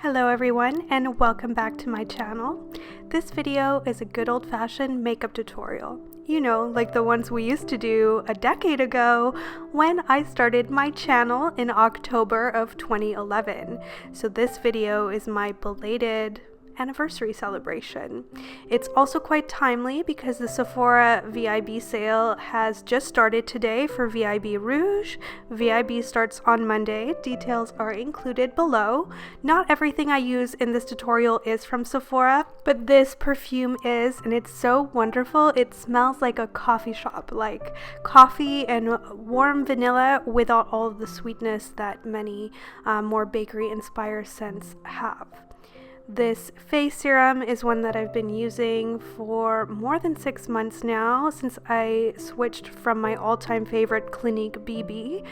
Hello everyone and welcome back to my channel. This video is a good old-fashioned makeup tutorial. You know, like the ones we used to do a decade ago when I started my channel in October of 2011. So this video is my belated anniversary celebration. It's also quite timely because the Sephora VIB sale has just started today for VIB Rouge. VIB starts on Monday. Details are included below. Not everything I use in this tutorial is from Sephora, but this perfume is, and it's so wonderful. It smells like a coffee shop, like coffee and warm vanilla without all of the sweetness that many more bakery-inspired scents have. This face serum is one that I've been using for more than 6 months now since I switched from my all-time favorite Clinique BB.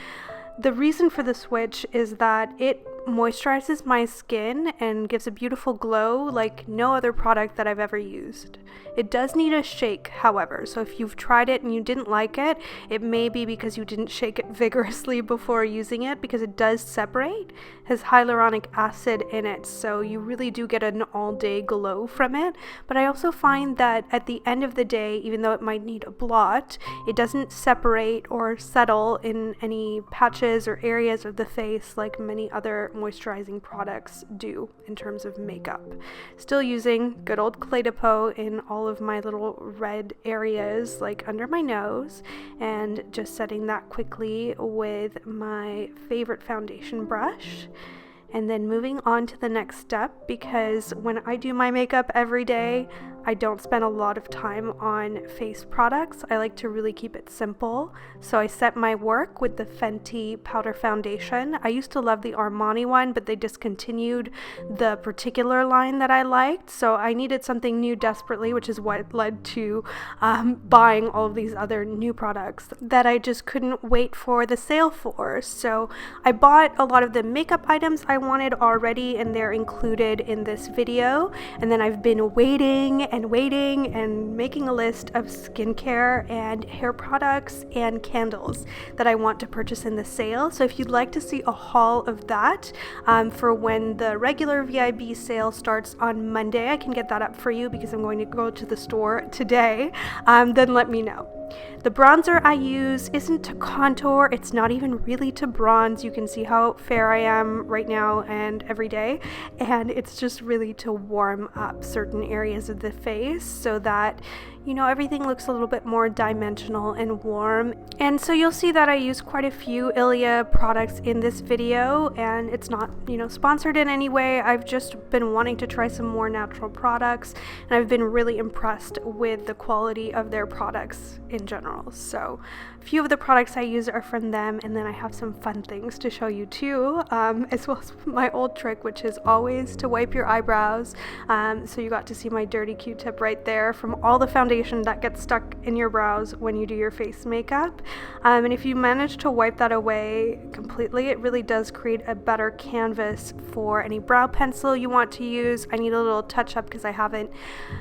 The reason for the switch is that it moisturizes my skin and gives a beautiful glow like no other product that I've ever used. It does need a shake, however, so if you've tried it and you didn't like it, it may be because you didn't shake it vigorously before using it, because it does separate. It has hyaluronic acid in it, so you really do get an all-day glow from it. But I also find that at the end of the day, even though it might need a blot, it doesn't separate or settle in any patches or areas of the face like many other moisturizing products do in terms of makeup. Still using good old Clé de Peau in all of my little red areas like under my nose, and just setting that quickly with my favorite foundation brush. And then moving on to the next step, because when I do my makeup every day, I don't spend a lot of time on face products. I like to really keep it simple. So I set my work with the Fenty powder foundation. I used to love the Armani one, but they discontinued the particular line that I liked. So I needed something new desperately, which is what led to buying all of these other new products that I just couldn't wait for the sale for. So I bought a lot of the makeup items I wanted already, and they're included in this video. And then I've been waiting and making a list of skincare and hair products and candles that I want to purchase in the sale. So if you'd like to see a haul of that for when the regular VIB sale starts on Monday, I can get that up for you because I'm going to go to the store today. Then let me know. The bronzer I use isn't to contour, it's not even really to bronze. You can see how fair I am right now and every day, and it's just really to warm up certain areas of the face so that, you know, everything looks a little bit more dimensional and warm. And so you'll see that I use quite a few Elle products in this video, and it's not, you know, sponsored in any way. I've just been wanting to try some more natural products, and I've been really impressed with the quality of their products in general. So a few of the products I use are from them, and then I have some fun things to show you too, as well as my old trick, which is always to wipe your eyebrows. So you got to see my dirty Q-tip right there from all the foundation that gets stuck in your brows when you do your face makeup. And if you manage to wipe that away completely, it really does create a better canvas for any brow pencil you want to use. I need a little touch up because I haven't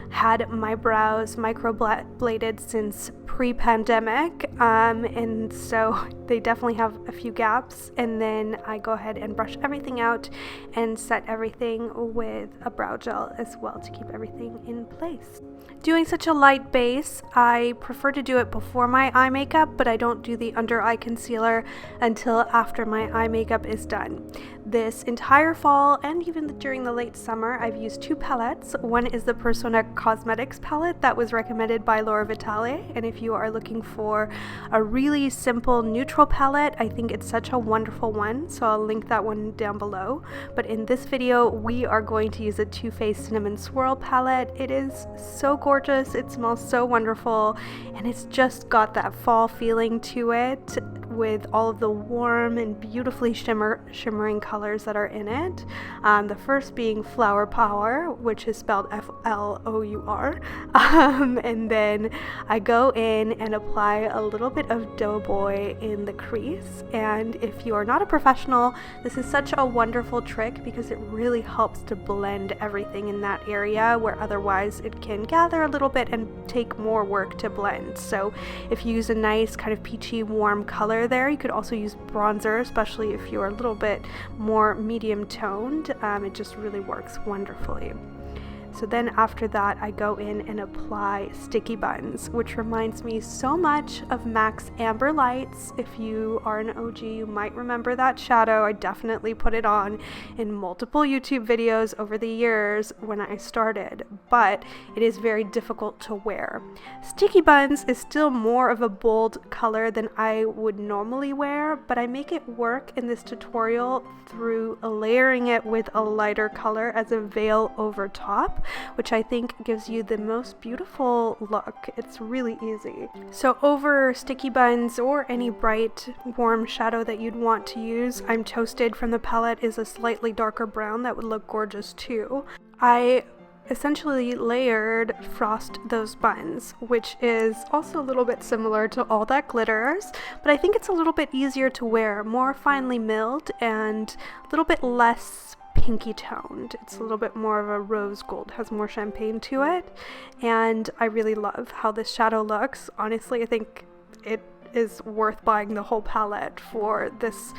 had my brows microbladed since pre-pandemic, and so they definitely have a few gaps. And then I go ahead and brush everything out and set everything with a brow gel as well to keep everything in place. Doing such a light base, I prefer to do it before my eye makeup, but I don't do the under eye concealer until after my eye makeup is done. This entire fall and even during the late summer, I've used 2 palettes. One is the Porcina Cosmetics palette that was recommended by Laura Vitale, and if you are looking for a really simple neutral palette, I think it's such a wonderful one, so I'll link that one down below. But in this video, we are going to use a Too Faced Cinnamon Swirl palette. It is so gorgeous, it smells so wonderful, and it's just got that fall feeling to it with all of the warm and beautifully shimmering colors that are in it. The first being Flower Power, which is spelled F-L-O-U-R. And then I go in and apply a little bit of Doughboy in the crease. And if you are not a professional, this is such a wonderful trick because it really helps to blend everything in that area where otherwise it can gather a little bit and take more work to blend. So if you use a nice kind of peachy warm color color there. You could also use bronzer, especially if you're a little bit more medium toned. It just really works wonderfully. So then after that, I go in and apply sticky buns, which reminds me so much of MAC's Amber Lights. If you are an OG, you might remember that shadow. I definitely put it on in multiple YouTube videos over the years when I started, but it is very difficult to wear. Sticky buns is still more of a bold color than I would normally wear, but I make it work in this tutorial through layering it with a lighter color as a veil over top, which I think gives you the most beautiful look. It's really easy. So over sticky buns or any bright warm shadow that you'd want to use, I'm Toasted from the palette is a slightly darker brown that would look gorgeous too. I essentially layered Frost Those Buns, which is also a little bit similar to All That Glitters, but I think it's a little bit easier to wear, more finely milled and a little bit less pinky toned. It's a little bit more of a rose gold, has more champagne to it, and I really love how this shadow looks. Honestly, I think it is worth buying the whole palette for this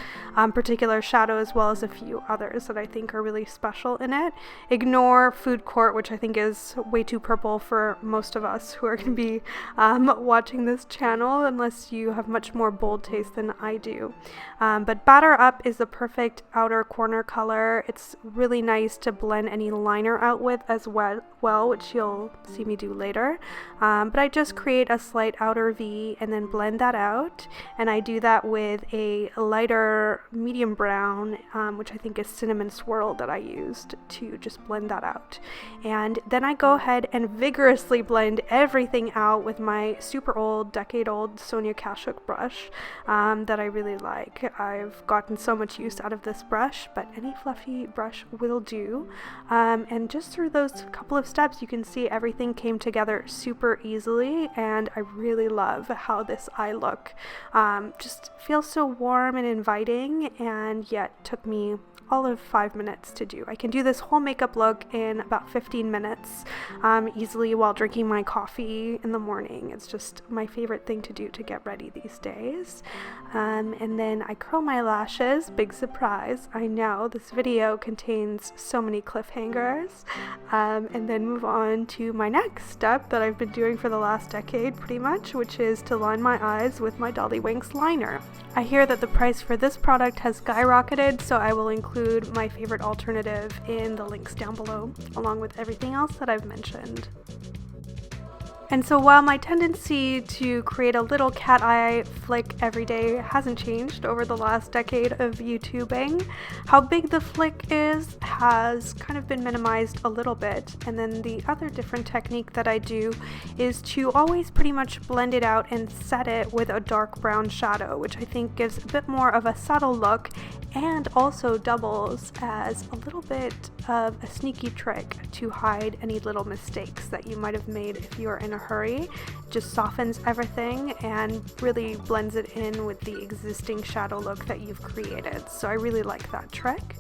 particular shadow, as well as a few others that I think are really special in it. Ignore Food Court, which I think is way too purple for most of us who are going to be watching this channel, unless you have much more bold taste than I do. But Batter Up is the perfect outer corner color. It's really nice to blend any liner out with as well, which you'll see me do later. But I just create a slight outer V and then blend that out, and I do that with a lighter medium brown, which I think is Cinnamon Swirl, that I used to just blend that out. And then I go ahead and vigorously blend everything out with my super old, decade-old Sonia Kashuk brush that I really like. I've gotten so much use out of this brush, but any fluffy brush will do. And just through those couple of steps, you can see everything came together super easily, and I really love how this eye looks. Just feels so warm and inviting, and yet took me all of 5 minutes to do. I can do this whole makeup look in about 15 minutes easily while drinking my coffee in the morning. It's just my favorite thing to do to get ready these days. And then I curl my lashes. Big surprise, I know this video contains so many cliffhangers. And then move on to my next step that I've been doing for the last decade pretty much, which is to line my eyes with my Dolly Winks liner. I hear that the price for this product has skyrocketed, so I will include my favorite alternative in the links down below, along with everything else that I've mentioned. And so while my tendency to create a little cat eye flick every day hasn't changed over the last decade of YouTubing, how big the flick is has kind of been minimized a little bit. And then the other different technique that I do is to always pretty much blend it out and set it with a dark brown shadow, which I think gives a bit more of a subtle look and also doubles as a little bit of a sneaky trick to hide any little mistakes that you might have made if you are in a hurry. Just softens everything and really blends it in with the existing shadow look that you've created. So I really like that trick.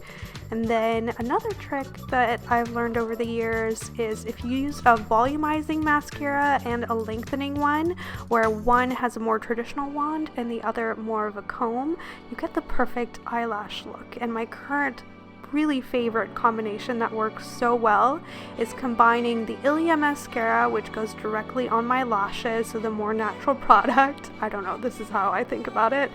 And then another trick that I've learned over the years is if you use a volumizing mascara and a lengthening one, where one has a more traditional wand and the other more of a comb, you get the perfect eyelash look. And my current really favorite combination that works so well is combining the Elle mascara, which goes directly on my lashes, so the more natural product. I don't know, this is how I think about it.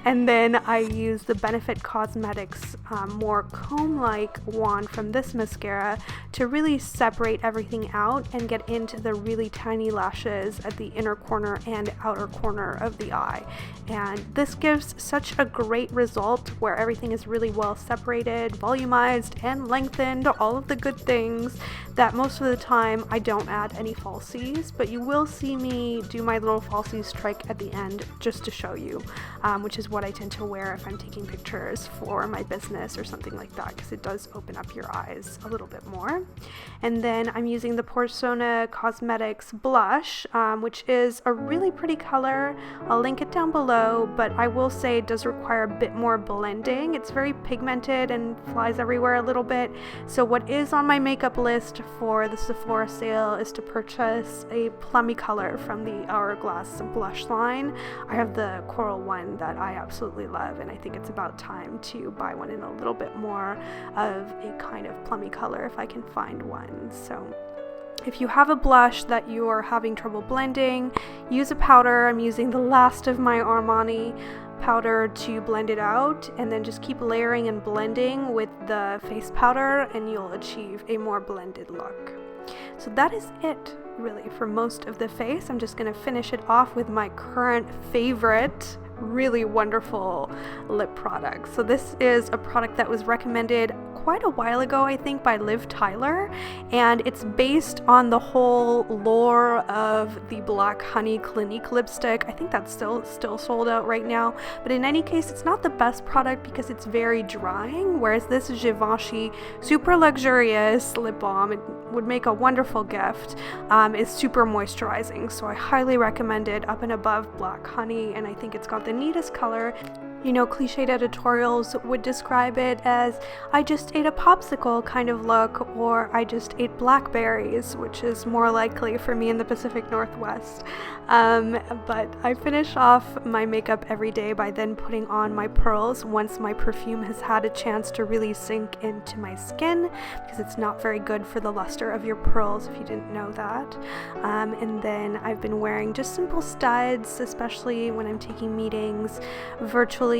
And then I use the Benefit Cosmetics more comb-like wand from this mascara to really separate everything out and get into the really tiny lashes at the inner corner and outer corner of the eye. And this gives such a great result where everything is really well separated, volumized, and lengthened, all of the good things that most of the time I don't add any falsies, but you will see me do my little falsies trick at the end just to show you, which is what I tend to wear if I'm taking pictures for my business or something like that, because it does open up your eyes a little bit more. And then I'm using the Porcina Cosmetics blush, which is a really pretty color. I'll link it down below, but I will say it does require a bit more blending. It's very pigmented and flies flies everywhere a little bit. So what is on my makeup list for the Sephora sale is to purchase a plummy color from the Hourglass blush line. I have the coral one that I absolutely love, and I think it's about time to buy one in a little bit more of a kind of plummy color if I can find one. So if you have a blush that you are having trouble blending, use a powder. I'm using the last of my Armani powder to blend it out, and then just keep layering and blending with the face powder and you'll achieve a more blended look. So that is it really for most of the face. I'm just going to finish it off with my current favorite really wonderful lip product. So this is a product that was recommended quite a while ago, I think, by Liv Tyler, and it's based on the whole lore of the Black Honey Clinique lipstick. I think that's still sold out right now, but in any case, it's not the best product because it's very drying, whereas this Givenchy super luxurious lip balm, it would make a wonderful gift, is super moisturizing. So I highly recommend it, up and above Black Honey, and I think it's got the neatest color. You know, cliched editorials would describe it as I just ate a popsicle kind of look, or I just ate blackberries, which is more likely for me in the Pacific Northwest. But I finish off my makeup every day by then putting on my pearls once my perfume has had a chance to really sink into my skin, because it's not very good for the luster of your pearls if you didn't know that. And then I've been wearing just simple studs, especially when I'm taking meetings virtually.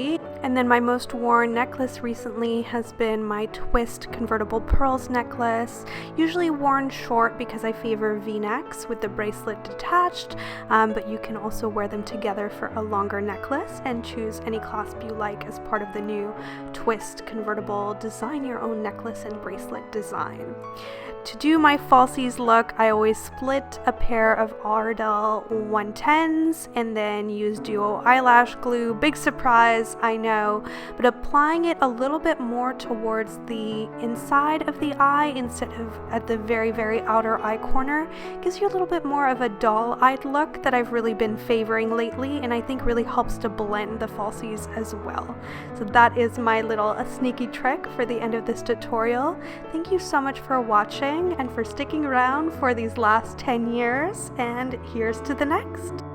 And then my most worn necklace recently has been my twist convertible pearls necklace, usually worn short because I favor v-necks with the bracelet detached, but you can also wear them together for a longer necklace and choose any clasp you like as part of the new twist convertible design your own necklace and bracelet design. To do my falsies look, I always split a pair of Ardell 110s and then use duo eyelash glue. Big surprise, I know, but applying it a little bit more towards the inside of the eye instead of at the very, very outer eye corner gives you a little bit more of a doll-eyed look that I've really been favoring lately, and I think really helps to blend the falsies as well. So that is my little sneaky trick for the end of this tutorial. Thank you so much for watching and for sticking around for these last 10 years, and here's to the next.